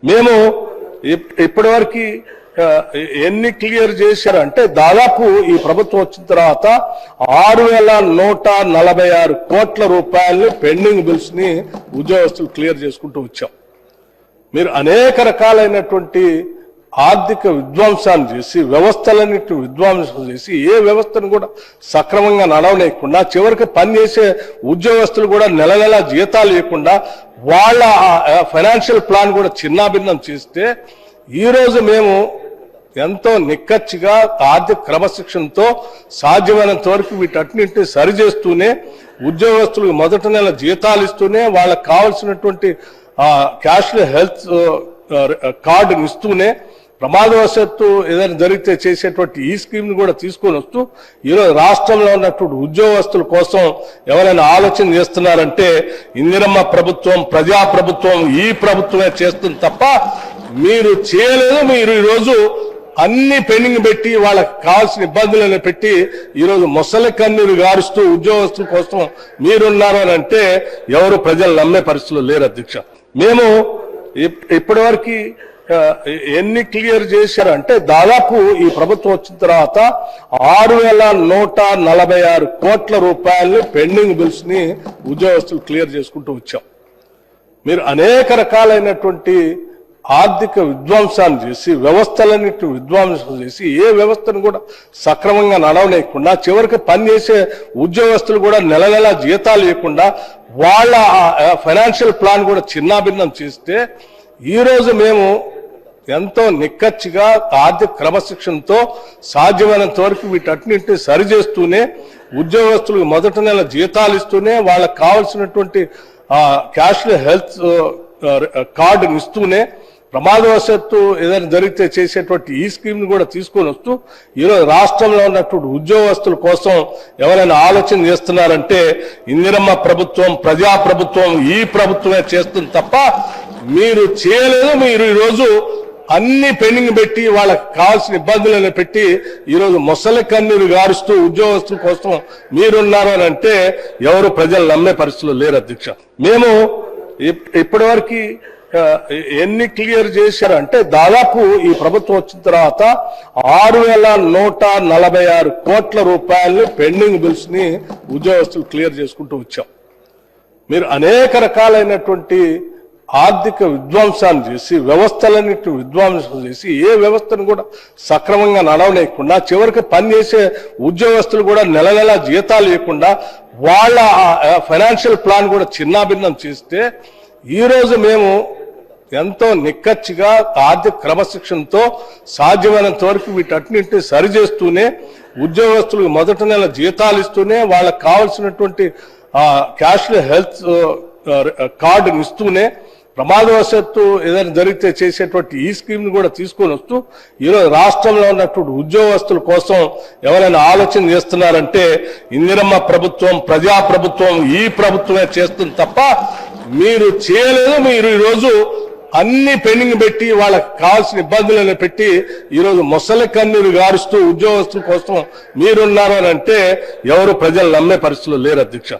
మేము ఇప్పటివరకు ఎన్ని క్లియర్ చేశారంటే దాదాపు ఈ ప్రభుత్వం వచ్చిన తర్వాత 6,146 కోట్ల రూపాయలు పెండింగ్ బిల్స్ ని ఉద్యోగస్తులు క్లియర్ చేసుకుంటూ వచ్చాం. మీరు అనేక రకాలైనటువంటి ఆర్థిక విధ్వంసాన్ని చేసి వ్యవస్థలన్నింటినీ విధ్వంసం చేసి ఏ వ్యవస్థను కూడా సక్రమంగా నడవలేకుండా చివరికి పనిచేసే ఉద్యోగస్తులు కూడా నెల నెల జీతాలు ఇవ్వకుండా వాళ్ళ ఫైనాన్షియల్ ప్లాన్ కూడా చిన్నాభిన్నం చేస్తే ఈరోజు మేము ఎంతో నిక్కచ్చిగా ఆర్థిక క్రమశిక్షణతో సాధ్యమైనంత వరకు వీటన్నింటినీ సరిచేస్తూనే ఉద్యోగస్తులకు మొదటి నెల జీతాలు ఇస్తూనే వాళ్ళకి కావాల్సినటువంటి క్యాష్లెస్ హెల్త్ కార్డుని ఇస్తూనే ప్రమాదవశాత్తు ఏదైనా జరిగితే చేసేటువంటి ఈ స్కీమ్ ని కూడా తీసుకొని వస్తూ ఈరోజు రాష్ట్రంలో ఉన్నటువంటి ఉద్యోగస్తుల కోసం ఎవరైనా ఆలోచన చేస్తున్నారంటే ఇందిరమ్మ ప్రభుత్వం ప్రజాప్రభుత్వం ఈ ప్రభుత్వమే చేస్తుంది తప్ప మీరు చేయలేదు. మీరు ఈరోజు అన్ని పెండింగ్ పెట్టి వాళ్ళకి కావాల్సిన ఇబ్బందులను పెట్టి ఈరోజు మొసలి కన్నీరు గారుస్తూ ఉద్యోగస్తుల కోసం మీరున్నారు అని అంటే ఎవరు ప్రజలు నమ్మే పరిస్థితులు లేరు అధ్యక్ష. మేము ఇప్పటివరకు ఎన్ని క్లియర్ చేశారంటే దాదాపు ఈ ప్రభుత్వం వచ్చిన తర్వాత 6,146 కోట్ల రూపాయలు పెండింగ్ బిల్స్ ని ఉద్యోగస్తులు క్లియర్ చేసుకుంటూ వచ్చాం. మీరు అనేక రకాలైనటువంటి ఆర్థిక విధ్వంసాన్ని చేసి వ్యవస్థలన్నింటినీ విధ్వంసం చేసి ఏ వ్యవస్థను కూడా సక్రమంగా నడవలేకుండా చివరికి పనిచేసే ఉద్యోగస్తులు కూడా నెల నెల జీతాలు ఇవ్వకుండా వాళ్ళ ఫైనాన్షియల్ ప్లాన్ కూడా చిన్నాభిన్నం చేస్తే ఈరోజు మేము ఎంతో నిక్కచ్చిగా ఆర్థిక క్రమశిక్షణతో సాధ్యమైనంత వరకు వీటన్నింటినీ సరిచేస్తూనే ఉద్యోగస్తులకు మొదటి నెల జీతాలు ఇస్తూనే వాళ్ళకి కావాల్సినటువంటి క్యాష్లెస్ హెల్త్ కార్డుని ఇస్తూనే ప్రమాదవశాత్తు ఏదైనా జరిగితే చేసేటువంటి ఈ స్కీమ్ ని కూడా తీసుకొని వస్తూ ఈరోజు రాష్ట్రంలో ఉన్నటువంటి ఉద్యోగస్తుల కోసం ఎవరైనా ఆలోచన చేస్తున్నారంటే ఇందిరమ్మ ప్రభుత్వం ప్రజాప్రభుత్వం ఈ ప్రభుత్వమే చేస్తుంది తప్ప మీరు చేయలేదు. మీరు ఈరోజు అన్ని పెండింగ్ పెట్టి వాళ్ళకి కావాల్సిన ఇబ్బందులను పెట్టి ఈరోజు మొసలి కన్నీరు గారుస్తూ ఉద్యోగస్తుల కోసం మీరున్నారు అని అంటే ఎవరు ప్రజలు నమ్మే పరిస్థితులు లేరు అధ్యక్ష. మేము ఇప్పటివరకు ఎన్ని క్లియర్ చేశారంటే దాదాపు ఈ ప్రభుత్వం వచ్చిన తర్వాత 6,146 కోట్ల రూపాయలు పెండింగ్ బిల్స్ ని ఉద్యోగస్తులు క్లియర్ చేసుకుంటూ వచ్చాం. మీరు అనేక రకాలైనటువంటి ఆర్థిక విధ్వంసాన్ని చేసి వ్యవస్థలన్నింటినీ విధ్వంసం చేసి ఏ వ్యవస్థను కూడా సక్రమంగా నడవలేకుండా చివరికి పనిచేసే ఉద్యోగస్తులు కూడా నెల నెల జీతాలు ఇవ్వకుండా వాళ్ళ ఫైనాన్షియల్ ప్లాన్ కూడా చిన్నాభిన్నం చేస్తే ఈరోజు మేము ఎంతో నిక్కచ్చిగా ఆర్థిక క్రమశిక్షణతో సాధ్యమైనంత వరకు వీటన్నింటినీ సరిచేస్తూనే ఉద్యోగస్తులకు మొదటి నెల జీతాలు ఇస్తూనే వాళ్ళకి కావాల్సినటువంటి క్యాష్లెస్ హెల్త్ కార్డుని ఇస్తూనే ప్రమాదవశాత్తు ఏదైనా జరిగితే చేసేటువంటి ఈ స్కీమ్ ని కూడా తీసుకొని వస్తూ ఈరోజు రాష్ట్రంలో ఉన్నటువంటి ఉద్యోగస్తుల కోసం ఎవరైనా ఆలోచన చేస్తున్నారంటే ఇందిరమ్మ ప్రభుత్వం ప్రజాప్రభుత్వం ఈ ప్రభుత్వమే చేస్తుంది తప్ప మీరు చేయలేదు. మీరు ఈరోజు అన్ని పెండింగ్ పెట్టి వాళ్ళకి కావాల్సిన ఇబ్బందులను పెట్టి ఈరోజు మొసలి కన్నీరు గారుస్తూ ఉద్యోగస్తుల కోసం మీరున్నారు అని అంటే ఎవరు ప్రజలు నమ్మే పరిస్థితులు లేరు అధ్యక్ష.